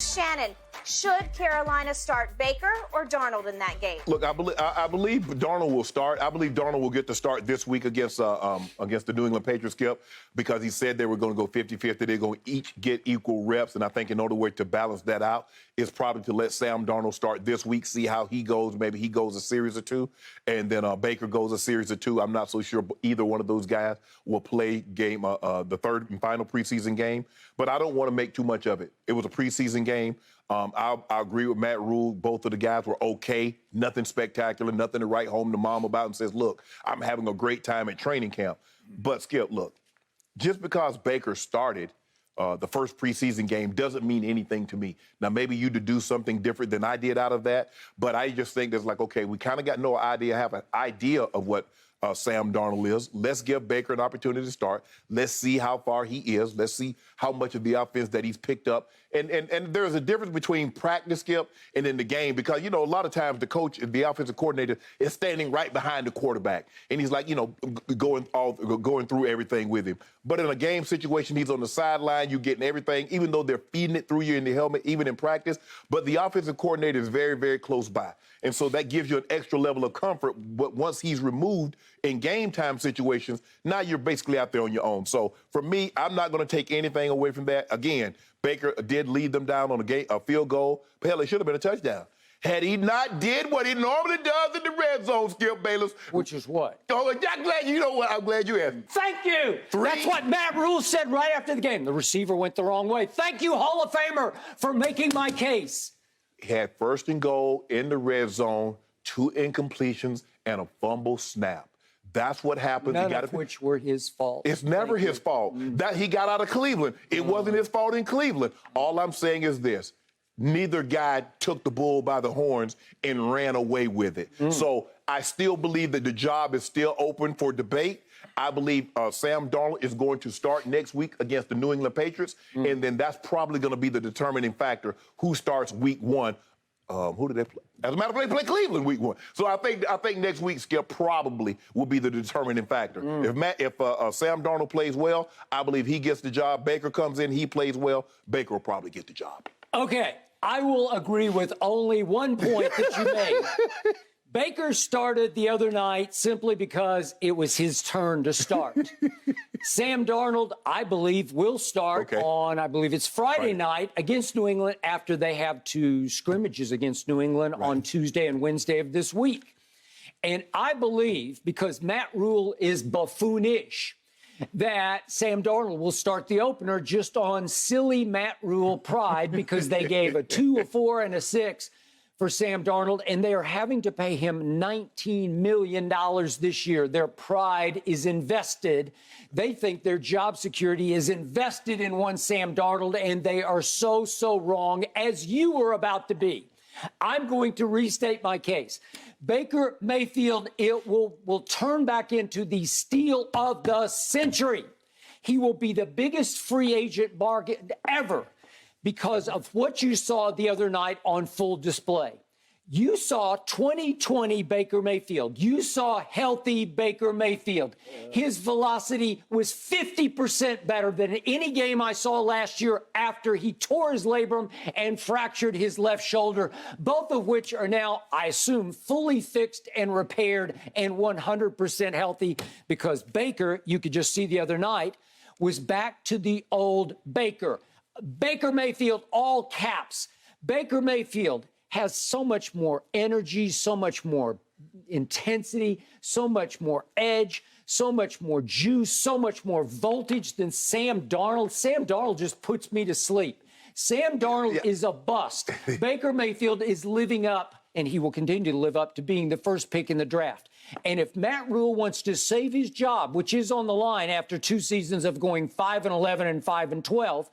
Shannon, should Carolina start Baker or Darnold in that game? Look, I believe Darnold will start. I believe Darnold will get the start this week against the New England Patriots, Skip, because he said they were going to go 50-50. They're going to each get equal reps, and I think in order to balance that out is probably to let Sam Darnold start this week, see how he goes. Maybe he goes a series or two, and then Baker goes a series or two. I'm not so sure either one of those guys will play the third and final preseason game, but I don't want to make too much of it. It was a preseason game. I agree with Matt Rhule. Both of the guys were okay. Nothing spectacular, nothing to write home to mom about and says, look, I'm having a great time at training camp. But, Skip, look, just because Baker started the first preseason game doesn't mean anything to me. Now, maybe you to do something different than I did out of that, but I just think there's like, okay, we kind of got have an idea of what Sam Darnold is. Let's give Baker an opportunity to start. Let's see how far he is. Let's see how much of the offense that he's picked up. And there's a difference between practice, Skip, and in the game because, you know, a lot of times the coach, the offensive coordinator, is standing right behind the quarterback. And he's like, you know, going through everything with him. But in a game situation, he's on the sideline. You're getting everything, even though they're feeding it through you in the helmet, even in practice. But the offensive coordinator is very, very close by. And so that gives you an extra level of comfort. But once he's removed in game time situations, now you're basically out there on your own. So for me, I'm not going to take anything away from that. Again, Baker did lead them down on a field goal. But hell, it should have been a touchdown. Had he not did what he normally does in the red zone, Skip Bayless. Which is what? Oh, I'm glad you know what. I'm glad you asked. Thank you. That's what Matt Rhule said right after the game. The receiver went the wrong way. Thank you, Hall of Famer, for making my case. He had first and goal in the red zone, 2 incompletions, and a fumble snap. That's what happened. None of which were his fault. It's never his fault. That he got out of Cleveland. It wasn't his fault in Cleveland. All I'm saying is this. Neither guy took the bull by the horns and ran away with it. So I still believe that the job is still open for debate. I believe Sam Darnold is going to start next week against the New England Patriots, and then that's probably going to be the determining factor who starts week 1. Who did they play? As a matter of fact, they play Cleveland week 1. So I think next week, Skip, probably will be the determining factor. If Sam Darnold plays well, I believe he gets the job. Baker comes in, he plays well, Baker will probably get the job. Okay, I will agree with only one point that you made. Baker started the other night simply because it was his turn to start. Sam Darnold, I believe, will start on, I believe it's Friday night against New England after they have 2 scrimmages against New England on Tuesday and Wednesday of this week. And I believe, because Matt Rhule is buffoonish, that Sam Darnold will start the opener just on silly Matt Rhule pride because they gave a 2, a 4, and a 6 for Sam Darnold, and they are having to pay him $19 million this year. Their pride is invested. They think their job security is invested in one Sam Darnold, and they are so, so wrong, as you were about to be. I'm going to restate my case. Baker Mayfield, it will turn back into the steal of the century. He will be the biggest free agent bargain ever, because of what you saw the other night on full display. You saw 2020 Baker Mayfield. You saw healthy Baker Mayfield. His velocity was 50% better than any game I saw last year after he tore his labrum and fractured his left shoulder, both of which are now, I assume, fully fixed and repaired and 100% healthy, because Baker, you could just see the other night, was back to the old Baker. Baker Mayfield, all caps. Baker Mayfield has so much more energy, so much more intensity, so much more edge, so much more juice, so much more voltage than Sam Darnold. Sam Darnold just puts me to sleep. Sam Darnold is a bust. Baker Mayfield is living up, and he will continue to live up to being the first pick in the draft. And if Matt Rhule wants to save his job, which is on the line after 2 seasons of going 5-11 and 5-12,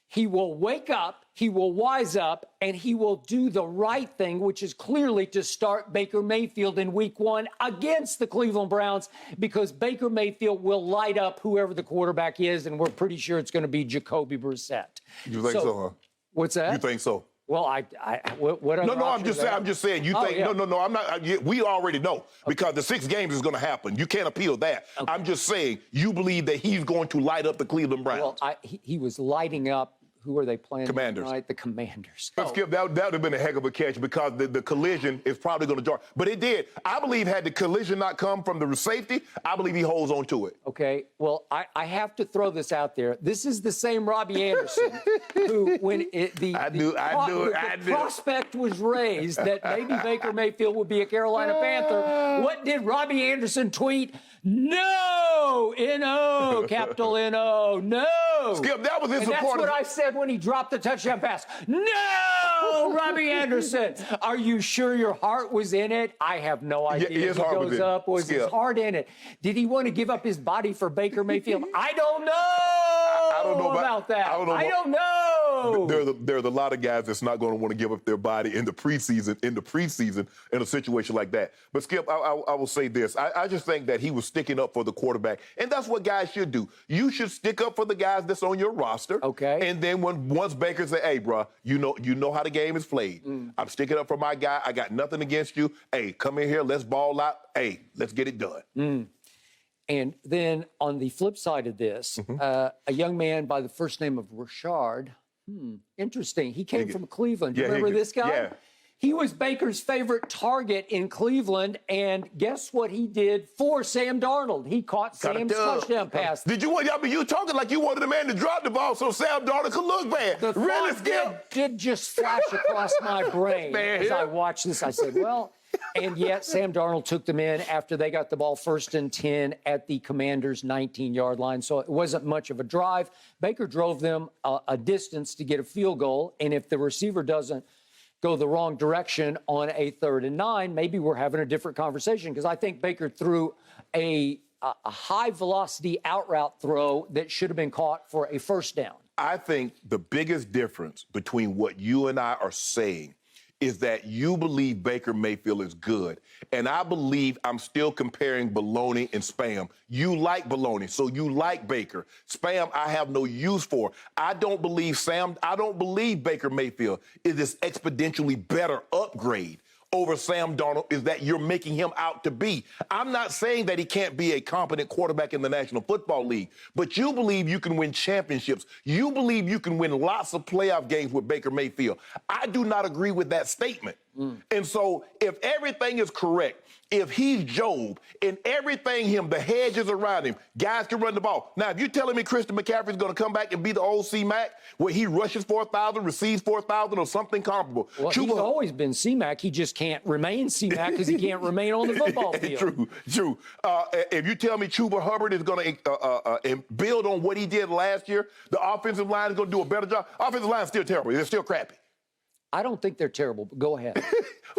he will wake up, he will wise up, and he will do the right thing, which is clearly to start Baker Mayfield in week 1 against the Cleveland Browns, because Baker Mayfield will light up whoever the quarterback is, and we're pretty sure it's going to be Jacoby Brissett. You think so, huh? What's that? You think so? Well, what No, I'm just saying. You think? Yeah. No. I'm not. We already know because the 6 games is going to happen. You can't appeal that. I'm just saying you believe that he's going to light up the Cleveland Browns. Well, he was lighting up Who are they playing Commanders. tonight? The Commanders. Skip, that would have been a heck of a catch because the collision is probably going to jar. But it did. I believe had the collision not come from the safety, I believe he holds on to it. Okay, well, I have to throw this out there. This is the same Robbie Anderson who, when the prospect was raised that maybe Baker Mayfield would be a Carolina Panther, what did Robbie Anderson tweet? No! N-O, capital N-O, no! Skip, that was his And that's what I said when he dropped the touchdown pass. No, Robbie Anderson! Are you sure your heart was in it? I have no idea. Yeah, his heart was in it. Was his heart in it? Did he want to give up his body for Baker Mayfield? I don't know. I don't know about that. I don't know. There's a lot of guys that's not going to want to give up their body in the preseason in a situation like that. But Skip, I will say this. I just think that he was sticking up for the quarterback, and that's what guys should do. You should stick up for the guys that's on your roster. Okay. And then once Baker say, "Hey, bro, you know how the game is played. I'm sticking up for my guy. I got nothing against you. Hey, come in here. Let's ball out. Hey, let's get it done." And then on the flip side of this, a young man by the first name of Rashard. Interesting. He came from Cleveland. Do you remember this guy? Yeah. He was Baker's favorite target in Cleveland, and guess what he did for Sam Darnold? He caught Sam's touchdown pass. Did you? I mean, you talking like you wanted the man to drop the ball so Sam Darnold could look bad. The really, thought Skip? did just flash across my brain as I watched this. I said, well, and yet Sam Darnold took them in after they got the ball 1st and 10 at the Commanders' 19-yard line. So it wasn't much of a drive. Baker drove them a distance to get a field goal, and if the receiver doesn't go the wrong direction on a 3rd and 9, maybe we're having a different conversation, because I think Baker threw a high-velocity out route throw that should have been caught for a 1st down. I think the biggest difference between what you and I are saying is that you believe Baker Mayfield is good. And I believe I'm still comparing baloney and Spam. You like baloney, so you like Baker. Spam, I have no use for. I don't believe Baker Mayfield is this exponentially better upgrade over Sam Darnold is that you're making him out to be. I'm not saying that he can't be a competent quarterback in the National Football League, but you believe you can win championships. You believe you can win lots of playoff games with Baker Mayfield. I do not agree with that statement. And so if everything is correct, if he's Job and everything the hedges around him, guys can run the ball. Now, if you're telling me Christian McCaffrey's going to come back and be the old C-Mac, where he rushes 4,000, receives 4,000, or something comparable. Well, he's always been C-Mac. He just can't remain C-Mac because he can't remain on the football field. True. If you tell me Chuba Hubbard is going to build on what he did last year, the offensive line is going to do a better job. Offensive line is still terrible. They're still crappy. I don't think they're terrible, but go ahead.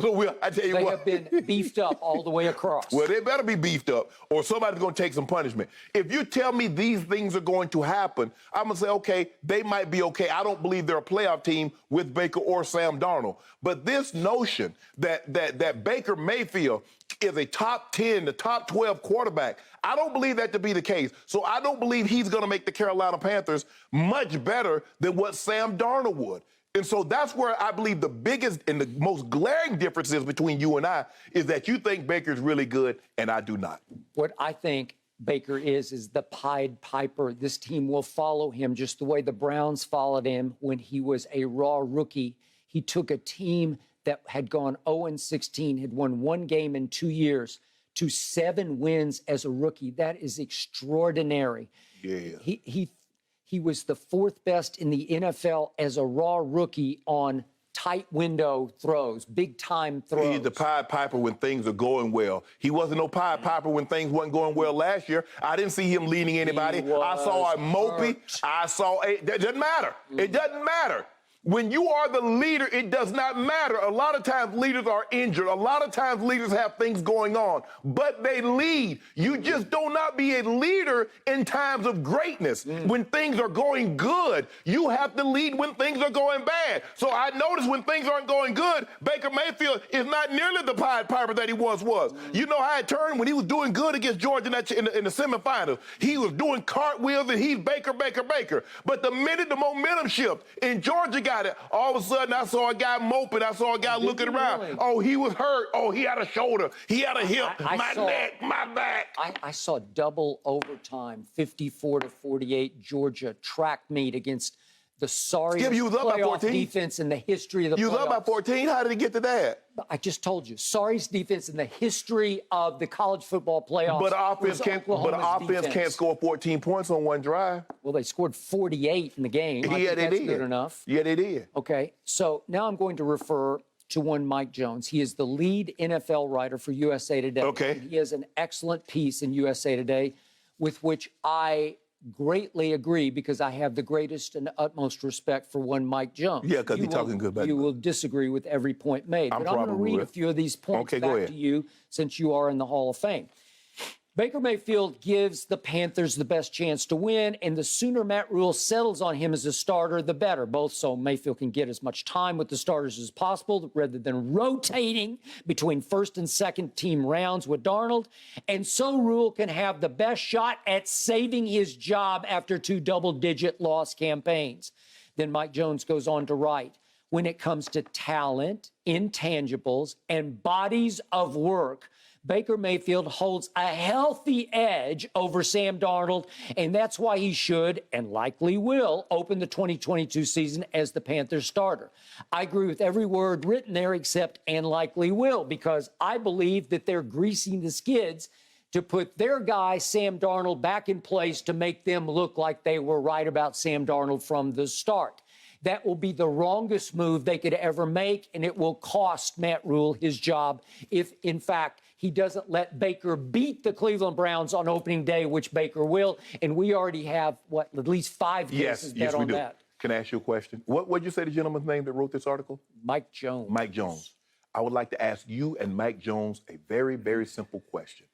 So I tell you they what. They have been beefed up all the way across. Well, they better be beefed up, or somebody's going to take some punishment. If you tell me these things are going to happen, I'm going to say, okay, they might be okay. I don't believe they're a playoff team with Baker or Sam Darnold. But this notion that Baker Mayfield is a top 10, the top 12 quarterback, I don't believe that to be the case. So I don't believe he's going to make the Carolina Panthers much better than what Sam Darnold would. And so that's where I believe the biggest and the most glaring differences between you and I is that you think Baker's really good and I do not. What I think Baker is the Pied Piper. This team will follow him just the way the Browns followed him when he was a raw rookie. He took a team that had gone 0-16, had won 1 game in 2 years, to 7 wins as a rookie. That is extraordinary. Yeah. He was the 4th best in the NFL as a raw rookie on tight window throws, big time throws. He's the Pied Piper when things are going well. He wasn't no Pied Piper when things wasn't going well last year. I didn't see him leading anybody. I saw a mopey. It doesn't matter. It doesn't matter. When you are the leader, it does not matter. A lot of times leaders are injured. A lot of times leaders have things going on, but they lead. You just do not be a leader in times of greatness. When things are going good, you have to lead when things are going bad. So I noticed when things aren't going good, Baker Mayfield is not nearly the Pied Piper that he once was. You know how it turned when he was doing good against Georgia in the semifinals. He was doing cartwheels and he's Baker. But the minute the momentum shifts and Georgia got it, all of a sudden I saw a guy moping. I saw a guy looking around. Really? Oh, he was hurt. Oh, he had a shoulder. He had a hip. Neck, my back. I saw double overtime, 54-48 Georgia track meet against the sorriest Skip, you was up by playoff 14. defense in the history of the You was playoffs. up by 14. How did it get to that? I just told you, sorriest defense in the history of the college football playoffs. But offense was can't score 14 points on one drive. Well, they scored 48 in the game. I Yeah, think they that's did. good enough. Yeah, they did. Okay, so now I'm going to refer to one Mike Jones. He is the lead NFL writer for USA Today. Okay. And he has an excellent piece in USA Today with which I greatly agree because I have the greatest and utmost respect for one Mike Jones. Yeah, because he's talking good about You it. will disagree with every point made. But I'm going to read a few of these points Okay, go back ahead. to you since you are in the Hall of Fame. Baker Mayfield gives the Panthers the best chance to win, and the sooner Matt Rhule settles on him as a starter, the better, both so Mayfield can get as much time with the starters as possible rather than rotating between first and second team rounds with Darnold, and so Rhule can have the best shot at saving his job after 2 double-digit loss campaigns. Then Mike Jones goes on to write, when it comes to talent, intangibles, and bodies of work, Baker Mayfield holds a healthy edge over Sam Darnold, and that's why he should and likely will open the 2022 season as the Panthers starter. I agree with every word written there except and likely will, because I believe that they're greasing the skids to put their guy, Sam Darnold, back in place to make them look like they were right about Sam Darnold from the start. That will be the wrongest move they could ever make, and it will cost Matt Rhule his job if, in fact, he doesn't let Baker beat the Cleveland Browns on opening day, which Baker will. And we already have, at least 5 cases bet on that. Can I ask you a question? What did you say the gentleman's name that wrote this article? Mike Jones. Mike Jones. I would like to ask you and Mike Jones a very, very simple question.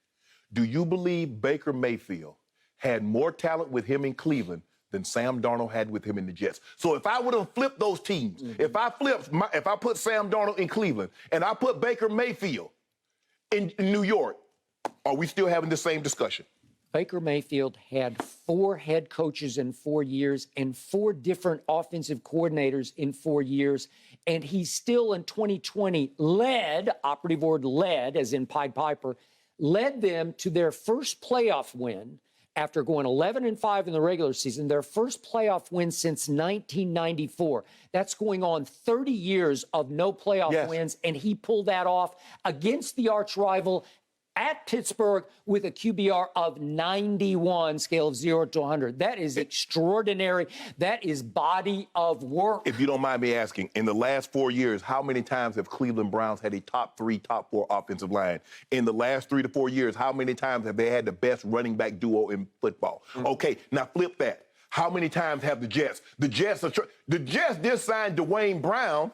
Do you believe Baker Mayfield had more talent with him in Cleveland than Sam Darnold had with him in the Jets? So if I would have flipped those teams, if I put Sam Darnold in Cleveland and I put Baker Mayfield in New York, are we still having the same discussion? Baker Mayfield had 4 head coaches in 4 years and 4 different offensive coordinators in 4 years. And he still in 2020 led, operative word led, as in Pied Piper, led them to their first playoff win after going 11-5 in the regular season, their first playoff win since 1994. That's going on 30 years of no playoff wins, and he pulled that off against the arch rival at Pittsburgh with a QBR of 91, scale of 0 to 100. That is extraordinary. That is body of work. If you don't mind me asking, in the last 4 years, how many times have Cleveland Browns had a top 3, top 4 offensive line? In the last 3 to 4 years, how many times have they had the best running back duo in football? Okay, now flip that. How many times have the Jets? The Jets did sign Dwayne Brown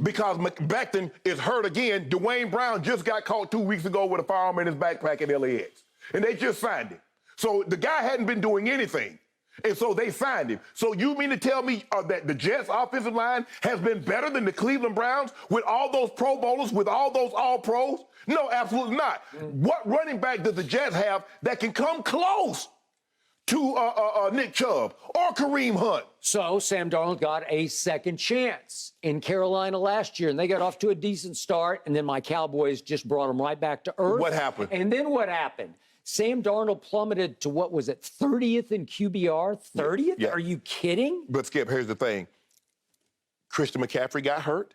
because Becton is hurt again. Dwayne Brown just got caught 2 weeks ago with a firearm in his backpack at LAX. And they just signed him. So the guy hadn't been doing anything. And so they signed him. So you mean to tell me that the Jets' offensive line has been better than the Cleveland Browns with all those Pro Bowlers, with all those All-Pros? No, absolutely not. What running back does the Jets have that can come close to Nick Chubb or Kareem Hunt? So Sam Darnold got a second chance in Carolina last year, and they got off to a decent start, and then my Cowboys just brought them right back to earth. What happened? And then what happened? Sam Darnold plummeted to, 30th in QBR? 30th? Yeah. Are you kidding? But, Skip, here's the thing. Christian McCaffrey got hurt.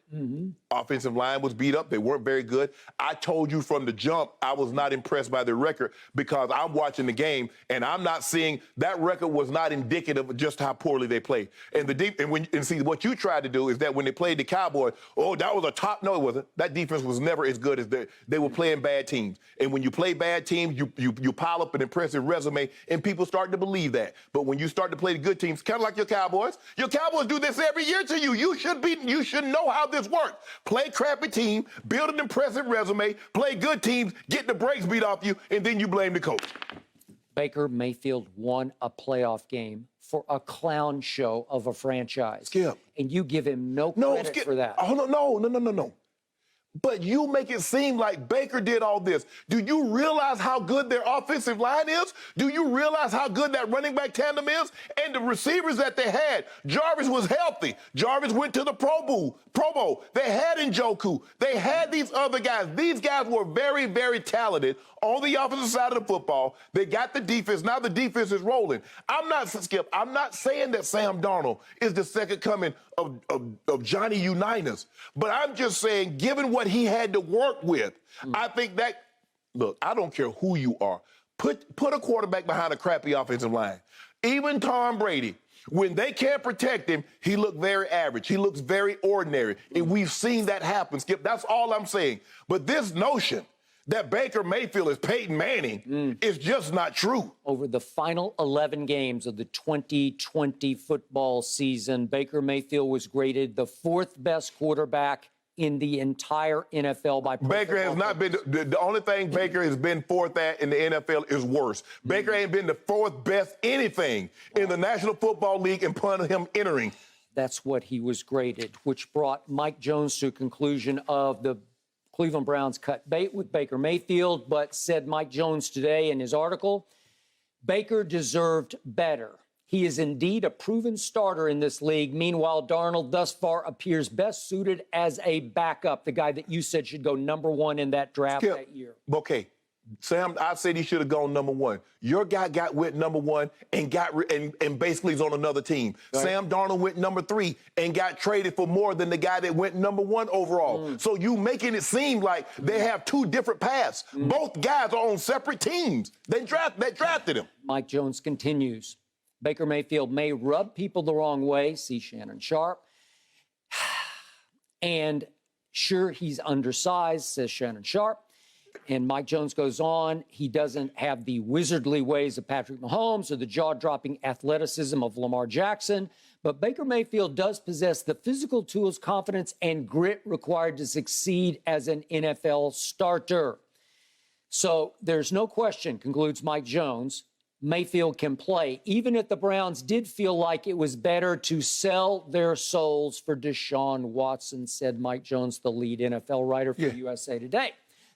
Offensive line was beat up. They weren't very good. I told you from the jump I was not impressed by their record because I'm watching the game and I'm not seeing that record was not indicative of just how poorly they played. And see what you tried to do is that when they played the Cowboys, that was a top. No, it wasn't. That defense was never as good as they were playing bad teams. And when you play bad teams, you pile up an impressive resume and people start to believe that. But when you start to play the good teams, kind of like your Cowboys do this every year to you. You should know how this works. Play crappy team, build an impressive resume, play good teams, get the brakes beat off you, and then you blame the coach. Baker Mayfield won a playoff game for a clown show of a franchise. Skip. And you give him no credit for that. Oh, no. But you make it seem like Baker did all this. Do you realize how good their offensive line is? Do you realize how good that running back tandem is? And the receivers that they had. Jarvis was healthy. Jarvis went to the Pro Bowl. They had Njoku. They had these other guys. These guys were very, very talented on the offensive side of the football. They got the defense. Now the defense is rolling. I'm not saying that Sam Darnold is the second coming of Johnny Unitas. But I'm just saying, given what he had to work with, I think that, look, I don't care who you are. Put a quarterback behind a crappy offensive line. Even Tom Brady, when they can't protect him, he looked very average. He looks very ordinary. And we've seen that happen, Skip. That's all I'm saying. But this notion that Baker Mayfield is Peyton Manning is just not true. Over the final 11 games of the 2020 football season, Baker Mayfield was graded the fourth best quarterback in the entire NFL by Baker has not been the only thing Baker has been fourth at in the NFL is worse. Baker ain't been the fourth best anything in the National Football League upon him entering. That's what he was graded, which brought Mike Jones to a conclusion of the Cleveland Browns cut bait with Baker Mayfield, but said Mike Jones today in his article, Baker deserved better. He is indeed a proven starter in this league. Meanwhile, Darnold thus far appears best suited as a backup, the guy that you said should go number one in that draft that year. Okay, Sam, I said he should have gone number one. Your guy got went number one and and basically is on another team. Right. Sam Darnold went number 3 and got traded for more than the guy that went number 1 overall. So you making it seem like they have two different paths. Both guys are on separate teams. They drafted him. Mike Jones continues. Baker Mayfield may rub people the wrong way, see Shannon Sharpe. And sure, he's undersized, says Shannon Sharpe. And Mike Jones goes on, he doesn't have the wizardly ways of Patrick Mahomes or the jaw-dropping athleticism of Lamar Jackson, but Baker Mayfield does possess the physical tools, confidence, and grit required to succeed as an NFL starter. So there's no question, concludes Mike Jones, Mayfield can play, even if the Browns did feel like it was better to sell their souls for Deshaun Watson, said Mike Jones, the lead NFL writer for USA Today.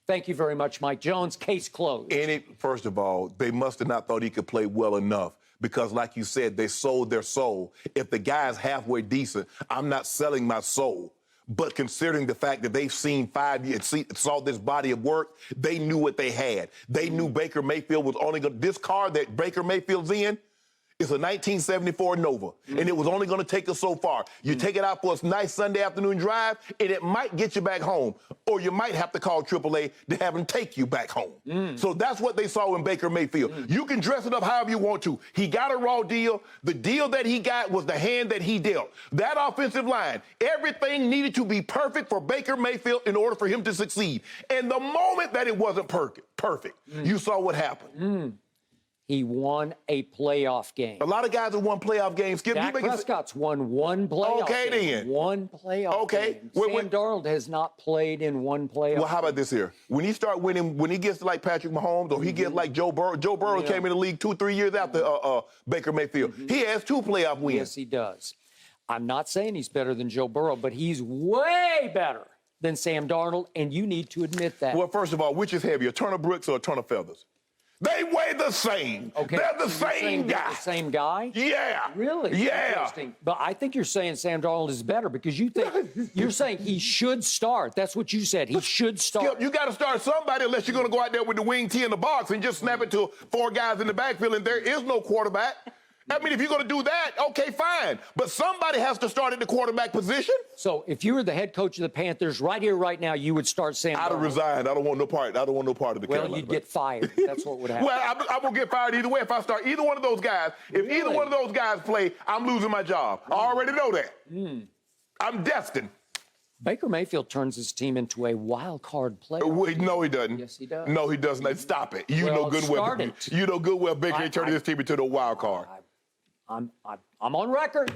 Thank you very much, Mike Jones. Case closed. First of all, they must have not thought he could play well enough because, like you said, they sold their soul. If the guy is halfway decent, I'm not selling my soul. But considering the fact that they've seen 5 years, saw this body of work, they knew what they had. They knew Baker Mayfield was only going to, this car that Baker Mayfield's in, it's a 1974 Nova, and it was only going to take us so far. You take it out for a nice Sunday afternoon drive, and it might get you back home, or you might have to call AAA to have them take you back home. So that's what they saw in Baker Mayfield. You can dress it up however you want to. He got a raw deal. The deal that he got was the hand that he dealt. That offensive line, everything needed to be perfect for Baker Mayfield in order for him to succeed. And the moment that it wasn't perfect, you saw what happened. He won a playoff game. A lot of guys have won playoff games. Skip, Dak Prescott's won one playoff game. One playoff game. Sam Darnold has not played in one playoff Well, how about this here? When he start winning, when he gets like Patrick Mahomes or he gets like Joe Burrow. Joe Burrow came in the league 2-3 years after Baker Mayfield. He has 2 playoff wins. Yes, he does. I'm not saying he's better than Joe Burrow, but he's way better than Sam Darnold, and you need to admit that. Well, first of all, which is heavier, a ton of bricks or a ton of feathers? They weigh the same. Okay. They're the same guy. The same guy? Yeah. Really? Yeah. Interesting. But I think you're saying Sam Darnold is better because you think you're saying he should start. That's what you said. He should start. Skip, you got to start somebody unless you're going to go out there with the wing tee in the box and just snap it to 4 guys in the backfield and there is no quarterback. I mean, if you're going to do that, okay, fine. But somebody has to start at the quarterback position. So if you were the head coach of the Panthers right here, right now, you would start Sam Darnold. I'd have resigned. I don't want no part. I don't want no part of the Carolina. Well, you'd get fired. That's what would happen. Well, I'm going to get fired either way if I start either one of those guys. If either one of those guys play, I'm losing my job. I already know that. I'm destined. Baker Mayfield turns his team into a wild card player. No, he doesn't. Yes, he does. No, he doesn't. Stop it. You know good well Baker ain't turning his team into a wild card. I'm on record.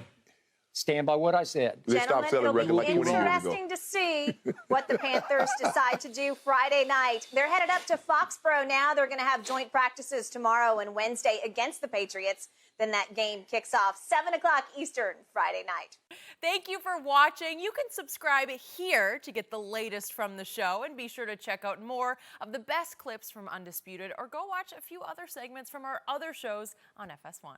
Stand by what I said. They stopped selling Gentlemen, records like it'll 20 be years ago. interesting to see what the Panthers decide to do Friday night. They're headed up to Foxborough now. They're going to have joint practices tomorrow and Wednesday against the Patriots. Then that game kicks off 7 o'clock Eastern Friday night. Thank you for watching. You can subscribe here to get the latest from the show, and be sure to check out more of the best clips from Undisputed, or go watch a few other segments from our other shows on FS1.